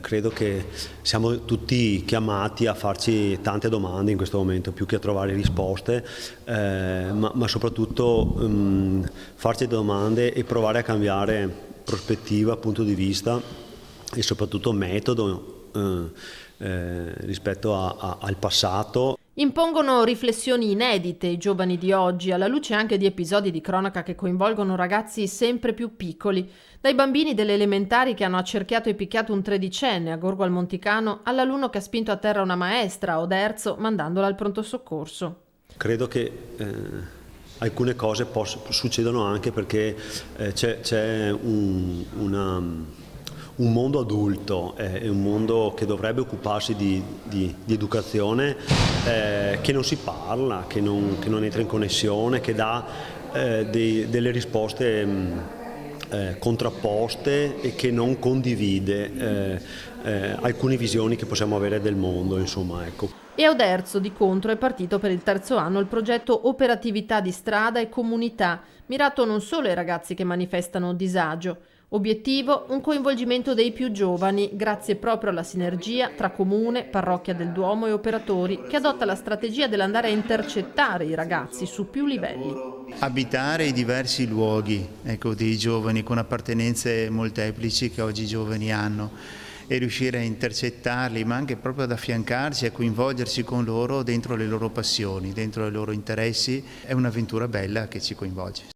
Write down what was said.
Credo che siamo tutti chiamati a farci tante domande in questo momento, più che a trovare risposte, ma soprattutto farci domande e provare a cambiare prospettiva, punto di vista e soprattutto metodo rispetto al passato. Impongono riflessioni inedite i giovani di oggi, alla luce anche di episodi di cronaca che coinvolgono ragazzi sempre più piccoli, dai bambini delle elementari che hanno accerchiato e picchiato un tredicenne a Gorgo al Monticano, all'alunno che ha spinto a terra una maestra a Oderzo mandandola al pronto soccorso. Credo che alcune cose succedono anche perché c'è un mondo adulto, è un mondo che dovrebbe occuparsi di educazione, che non si parla, che non entra in connessione, che dà delle risposte contrapposte e che non condivide alcune visioni che possiamo avere del mondo, insomma, ecco. E a Oderzo, di contro, è partito per il terzo anno il progetto Operatività di strada e comunità, mirato non solo ai ragazzi che manifestano disagio. Obiettivo: un coinvolgimento dei più giovani, grazie proprio alla sinergia tra comune, parrocchia del Duomo e operatori, che adotta la strategia dell'andare a intercettare i ragazzi su più livelli. Abitare i diversi luoghi, dei giovani con appartenenze molteplici che oggi i giovani hanno, e riuscire a intercettarli, ma anche proprio ad affiancarci, a coinvolgersi con loro dentro le loro passioni, dentro i loro interessi, è un'avventura bella che ci coinvolge.